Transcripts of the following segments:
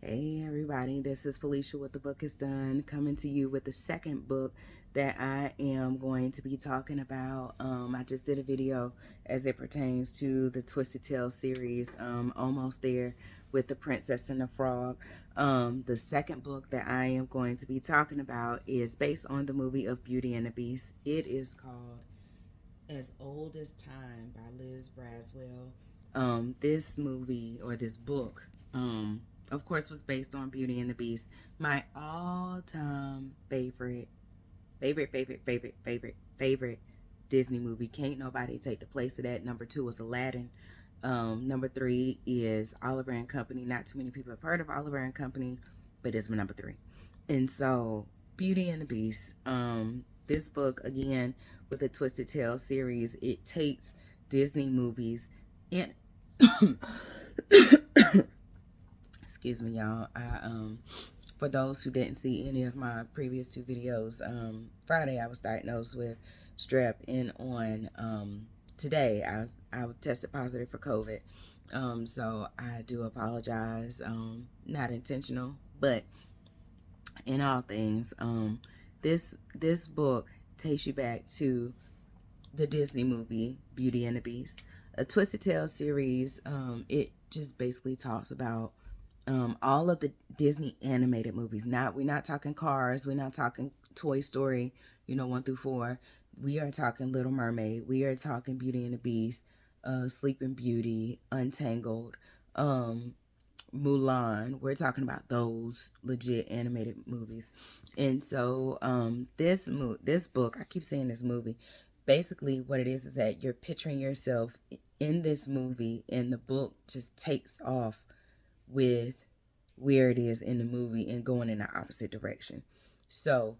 Hey everybody, this is Felicia with The Book is Done, coming to you with the second book that I am going to be talking about. I just did a video as it pertains to the Twisted Tale series, almost there with The Princess and the Frog. The second book that I am going to be talking about is based on the movie of Beauty and the Beast. It is called As Old as Time by Liz Braswell. This movie or this book, of course, was based on Beauty and the Beast. My all-time favorite Disney movie. Can't nobody take the place of that. Number 2 is Aladdin. Number 3 is Oliver and Company. Not too many people have heard of Oliver and Company, but it's my number 3. And so, Beauty and the Beast. This book, again, with the Twisted Tale series, it takes Disney movies and excuse me, y'all. For those who didn't see any of my previous 2 videos, Friday I was diagnosed with strep, and on today I tested positive for COVID. So I do apologize. Not intentional, but in all things, this book takes you back to the Disney movie Beauty and the Beast. A Twisted Tale series. It just basically talks about all of the Disney animated movies. We're not talking Cars. We're not talking Toy Story, 1 through 4. We are talking Little Mermaid. We are talking Beauty and the Beast, Sleeping Beauty, Untangled, Mulan. We're talking about those legit animated movies. And so this book, I keep saying this movie, basically what it is that you're picturing yourself in this movie, and the book just takes off with where it is in the movie and going in the opposite direction. So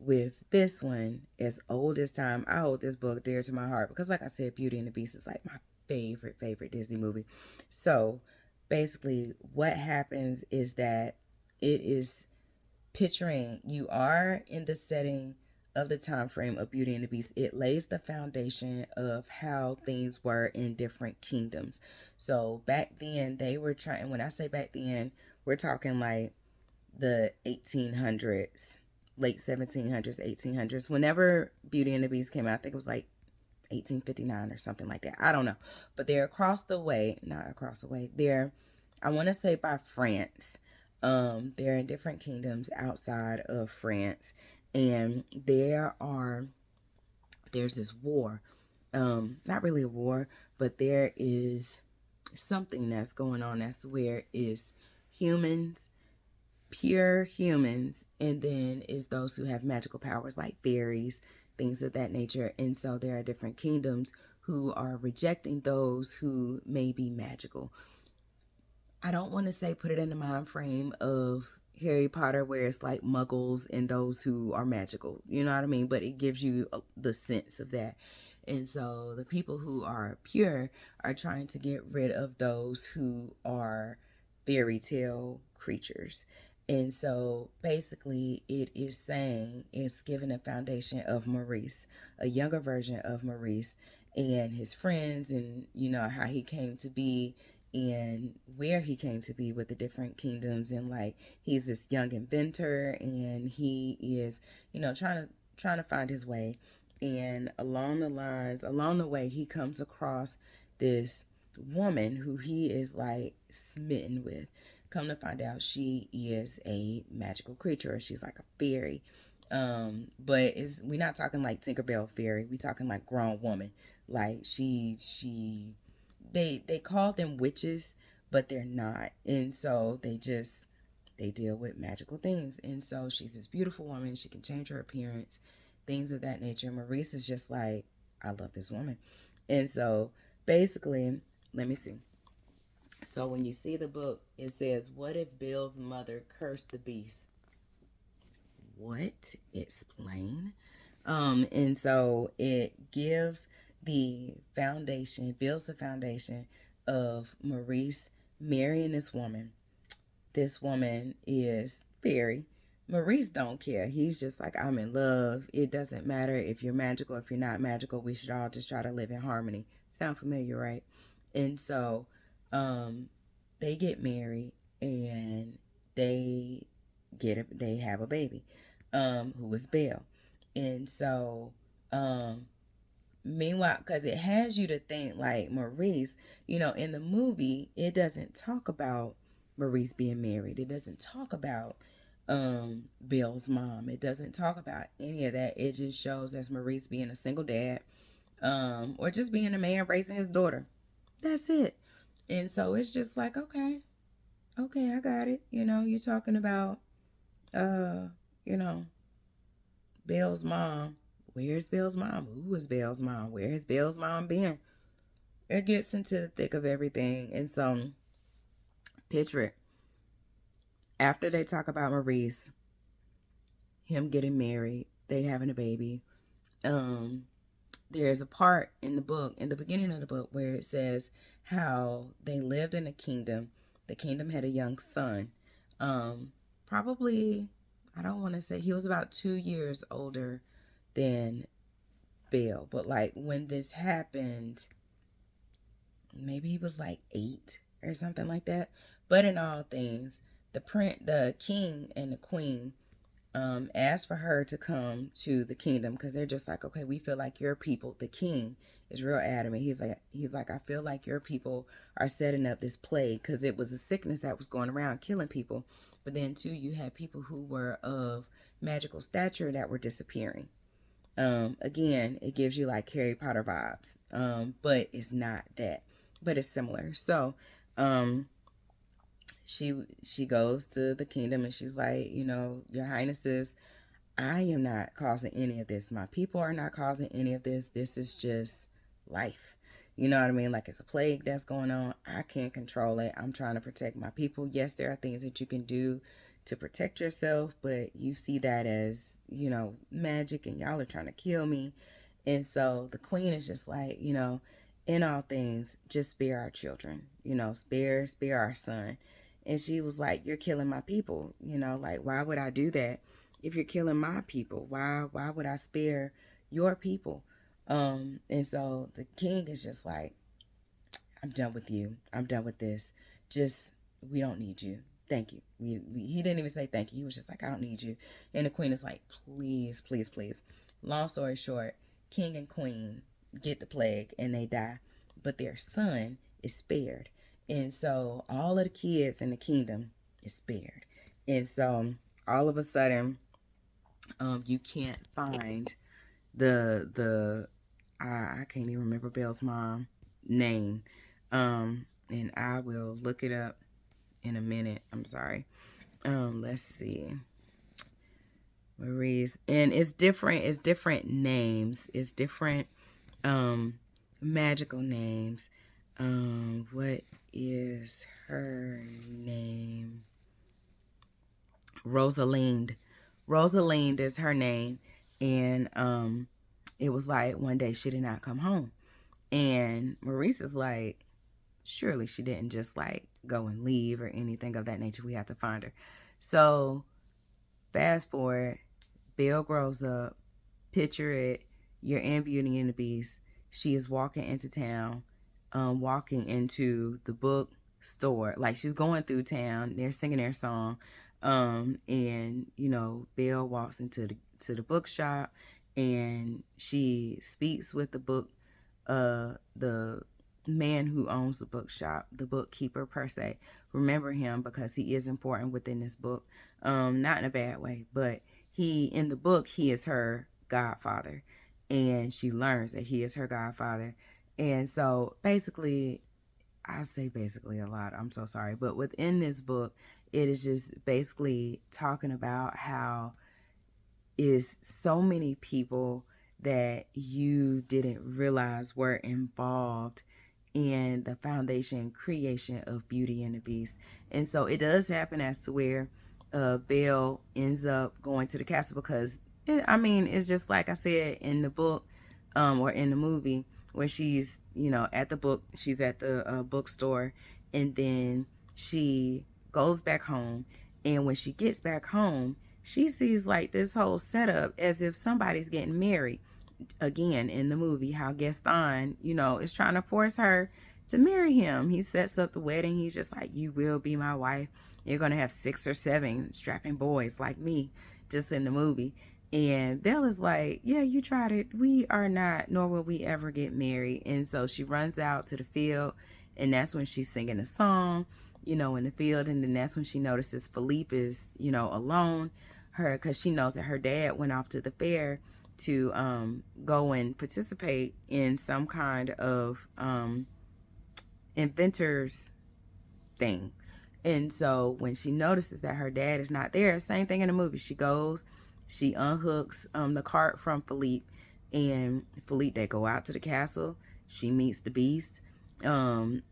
with this one, As Old as Time, I hold this book dear to my heart because, like I said, Beauty and the Beast is like my favorite Disney movie. So basically what happens is that it is picturing you are in the setting of the time frame of Beauty and the Beast. It lays the foundation of how things were in different kingdoms. So back then they were trying, when I say back then, we're talking like the 1800s, late 1700s, 1800s. Whenever Beauty and the Beast came out, I think it was like 1859 or something like that. I don't know. But they're not across the way. They're, I want to say, by France. They're in different kingdoms outside of France. And there's this war. Not really a war, but there is something that's going on. That's where is humans, pure humans, and then is those who have magical powers like fairies, things of that nature. And so there are different kingdoms who are rejecting those who may be magical. I don't want to say put it in the mind frame of Harry Potter where it's like muggles and those who are magical. You know what I mean? But it gives you the sense of that. And so the people who are pure are trying to get rid of those who are fairy tale creatures. And so basically it is saying, it's giving a foundation of Maurice, a younger version of Maurice and his friends, and how he came to be and where he came to be with the different kingdoms. And like, he's this young inventor and he is, trying to find his way. And along the way, he comes across this woman who he is like smitten with. Come to find out, she is a magical creature. She's like a fairy. But we're not talking like Tinkerbell fairy. We're talking like grown woman. Like they call them witches, but they're not. And so they deal with magical things. And so she's this beautiful woman. She can change her appearance, things of that nature. Maurice is just like, I love this woman. And so basically, let me see. So when you see the book, it says, what if Bill's mother cursed the beast? What? Explain. And so it builds the foundation of Maurice marrying this woman. This woman is fairy. Maurice don't care. He's just like, I'm in love. It doesn't matter if you're magical, if you're not magical. We should all just try to live in harmony. Sound familiar, right? And so they get married, and they they have a baby, who is Belle. And so, meanwhile, because it has you to think like Maurice, in the movie, it doesn't talk about Maurice being married. It doesn't talk about Bill's mom. It doesn't talk about any of that. It just shows as Maurice being a single dad, or just being a man raising his daughter. That's it. And so it's just like, okay, okay, I got it. You're talking about uh, you know, Bill's mom. Where's Bill's mom? Who is Bill's mom? Where has Bill's mom been? It gets into the thick of everything. And so, picture it. After they talk about Maurice, him getting married, they having a baby, um, there's a part in the book, in the beginning of the book, where it says how they lived in a kingdom. The kingdom had a young son. Probably, I don't want to say, he was about 2 years older than Bill. But like when this happened, maybe he was like 8 or something like that. But in all things, the king and the queen asked for her to come to the kingdom, because they're just like, okay, we feel like your people, the king is real adamant. He's like, I feel like your people are setting up this plague, because it was a sickness that was going around killing people. But then too, you had people who were of magical stature that were disappearing. Again, it gives you like Harry Potter vibes, but it's not that, but it's similar. So she goes to the kingdom, and she's like, your highnesses, I am not causing any of this. My people are not causing any of this. This is just life. You know what I mean? Like, it's a plague that's going on. I can't control it. I'm trying to protect my people. Yes, there are things that you can do to protect yourself, but you see that as, magic, and y'all are trying to kill me. And so the queen is just like, in all things, just spare our children, spare our son. And she was like, you're killing my people. Like, why would I do that? If you're killing my people, why would I spare your people? And so the king is just like, I'm done with you. I'm done with this. Just, we don't need you. Thank you. He didn't even say thank you. He was just like, I don't need you. And the queen is like, please, please, please. Long story short, king and queen get the plague and they die, but their son is spared. And so all of the kids in the kingdom is spared. And so all of a sudden, you can't find the I can't even remember Belle's mom name. And I will look it up in a minute. I'm sorry. Let's see. Marie's, and it's different names. It's different magical names. What is her name? Rosalind. Rosalind is her name. And it was like one day she did not come home. And Maurice is like, surely she didn't just like go and leave or anything of that nature. We have to find her. So fast forward, Belle grows up. Picture it, you're in Beauty and the Beast. She is walking into town, walking into the bookstore. Like, she's going through town. They're singing their song. And Belle walks into the bookshop, and she speaks with the man who owns the bookshop, the bookkeeper per se. Remember him because he is important within this book. Not in a bad way, but in the book, he is her godfather, and she learns that he is her godfather. And so basically, I say basically a lot, I'm so sorry, but within this book, it is just basically talking about how is so many people that you didn't realize were involved in the foundation creation of Beauty and the Beast. And so it does happen as to where Belle ends up going to the castle, because it's just like I said in the book, or in the movie, where she's at the bookstore, and then she goes back home, and when she gets back home, she sees like this whole setup as if somebody's getting married. Again, in the movie, how Gaston is trying to force her to marry him. He sets up the wedding. He's just like, you will be my wife. You're going to have 6 or 7 strapping boys like me, just in the movie. And Bella's like, yeah, you tried it. We are not, nor will we ever get married. And so she runs out to the field, and that's when she's singing a song, in the field. And then that's when she notices Philippe is, alone. Because she knows that her dad went off to the fair to go and participate in some kind of inventors thing. And so when she notices that her dad is not there, same thing in the movie. She goes, she unhooks the cart from Philippe, and Philippe, they go out to the castle. She meets the beast, and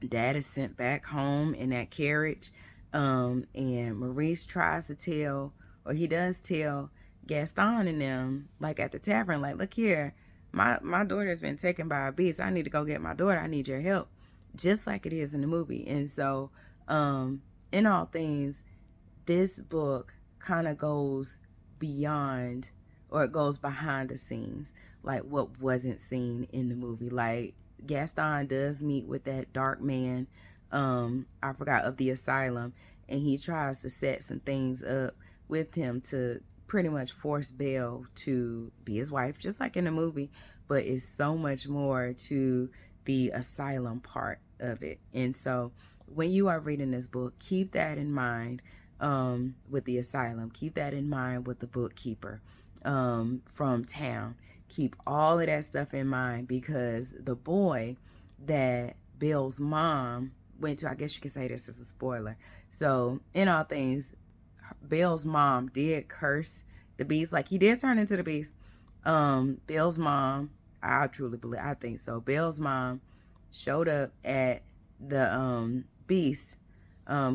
dad is sent back home in that carriage. And Maurice tries to tell, or he does tell Gaston and them, like at the tavern, like, look here, my daughter's been taken by a beast. I need to go get my daughter. I need your help. Just like it is in the movie. And so, in all things, this book kind of goes beyond, or it goes behind the scenes, like what wasn't seen in the movie. Like, Gaston does meet with that dark man, I forgot, of the asylum, and he tries to set some things up with him to pretty much force Belle to be his wife, just like in the movie. But it's so much more to the asylum part of it. And so when you are reading this book, keep that in mind, with the asylum. Keep that in mind with the bookkeeper from town. Keep all of that stuff in mind, because the boy that Belle's mom went to, I guess you could say this is a spoiler. So in all things, Belle's mom did curse the beast. Like, he did turn into the beast. Belle's mom, I truly believe, I think so. Belle's mom showed up at the beast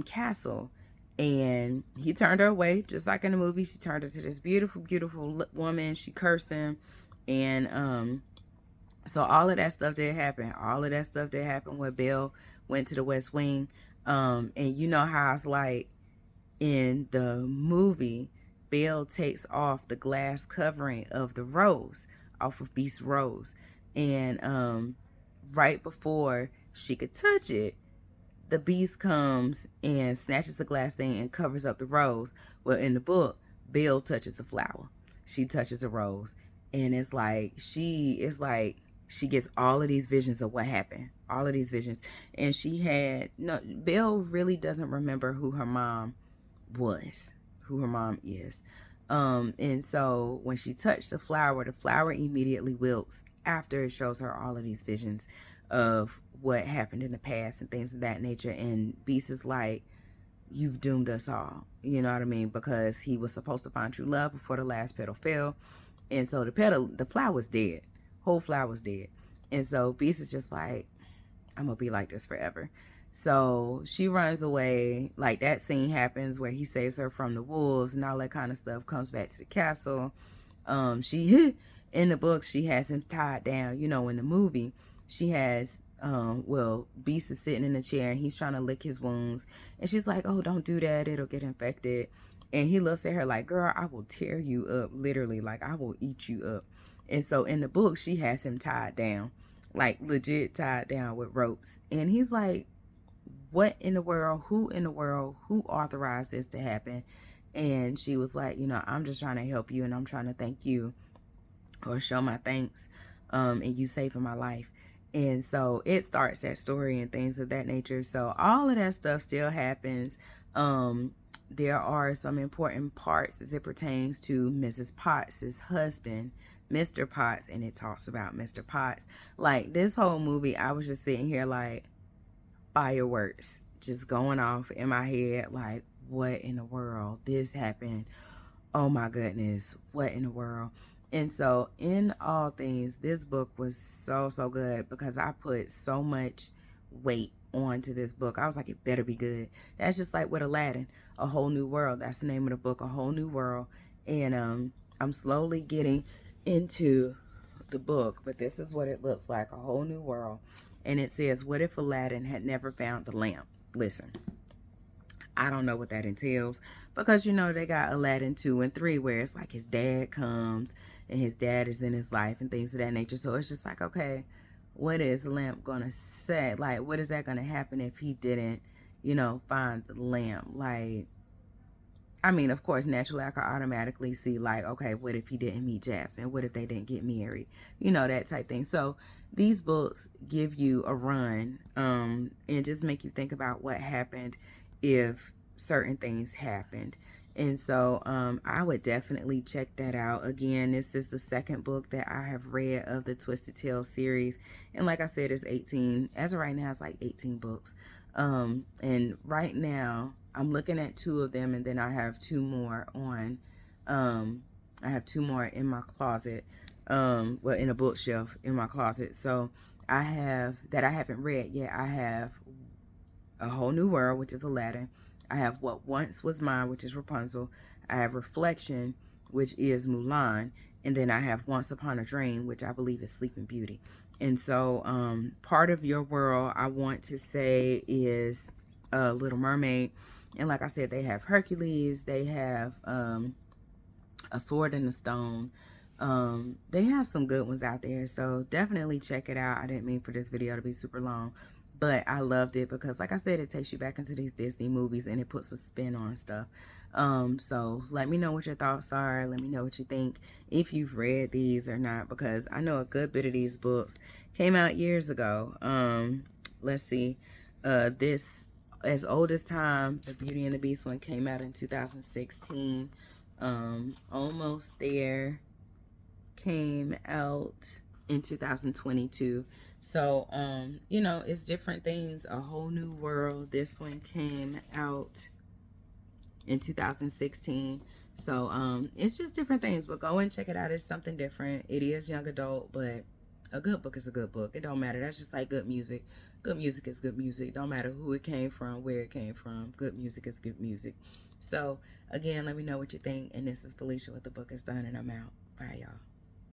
castle, and he turned her away, just like in the movie. She turned into this beautiful, beautiful woman. She cursed him, and so all of that stuff did happen. All of that stuff did happen when Belle went to the West Wing. And you know how it's like in the movie, Belle takes off the glass covering of the rose, off of Beast's rose, and right before she could touch it, the beast comes and snatches the glass thing and covers up the rose. Well, in the book, Belle touches a flower. She touches a rose. And it's like she gets all of these visions of what happened. All of these visions. And Belle really doesn't remember who her mom was, who her mom is. And so when she touched the flower immediately wilts after it shows her all of these visions of what happened in the past and things of that nature. And Beast is like, you've doomed us all. You know what I mean? Because he was supposed to find true love before the last petal fell. And so the flower was dead. Whole flower was dead. And so Beast is just like, I'm going to be like this forever. So she runs away. Like, that scene happens where he saves her from the wolves and all that kind of stuff, comes back to the castle. She in the book, she has him tied down. You know, in the movie, she has, Beast is sitting in a chair and he's trying to lick his wounds. And she's like, oh, don't do that. It'll get infected. And he looks at her like, girl, I will tear you up. Literally, like, I will eat you up. And so in the book, she has him tied down, like legit tied down with ropes. And he's like, what in the world? Who in the world? Who authorized this to happen? And she was like, I'm just trying to help you, and I'm trying to thank you, or show my thanks, and you saving my life. And so it starts that story and things of that nature. So all of that stuff still happens. There are some important parts as it pertains to Mrs. Potts' husband, Mr. Potts, and it talks about Mr. Potts. Like, this whole movie, I was just sitting here like fireworks just going off in my head, like, what in the world? This happened. Oh my goodness, what in the world? And so in all things, this book was so good, because I put so much weight onto this book. I was like, it better be good. That's just like with Aladdin, A Whole New World. That's the name of the book, A Whole New World. And I'm slowly getting into the book, but this is what it looks like, A Whole New World. And it says, what if Aladdin had never found the lamp? Listen, I don't know what that entails, because they got Aladdin 2 and 3, where it's like his dad comes and his dad is in his life and things of that nature. So it's just like, okay, what is Lamp gonna say? Like, what is that gonna happen if he didn't, find the lamp? Like, I mean, of course, naturally, I could automatically see, like, okay, what if he didn't meet Jasmine? What if they didn't get married? That type thing. So these books give you a run, and just make you think about what happened if certain things happened. And so I would definitely check that out. Again, this is the second book that I have read of the Twisted Tale series. And like I said, it's 18. As of right now, it's like 18 books. And right now, I'm looking at two of them, and then I have two more on. I have two more in my closet. Well, in a bookshelf in my closet. So I have that I haven't read yet. I have A Whole New World, which is Aladdin. I have What Once Was Mine, which is Rapunzel. I have Reflection, which is Mulan. And then I have Once Upon a Dream, which I believe is Sleeping Beauty. And so part of your world, I want to say, is Little Mermaid. And like I said, they have Hercules. They have A Sword in the Stone. They have some good ones out there. So definitely check it out. I didn't mean for this video to be super long, but I loved it because, like I said, it takes you back into these Disney movies and it puts a spin on stuff. So let me know what your thoughts are. Let me know what you think, if you've read these or not, because I know a good bit of these books came out years ago. Let's see. This As Old as Time, the Beauty and the Beast one, came out in 2016. Almost There came out in 2022. So it's different things. A Whole New World, this one came out in 2016. So it's just different things, but go and check it out. It's something different. It is young adult, but a good book is a good book. It don't matter. That's just like good music. Good music is good music. Don't matter who it came from, where it came from. Good music is good music. So again, let me know what you think. And this is Felicia with The Book Is Done, and I'm out. Bye, y'all.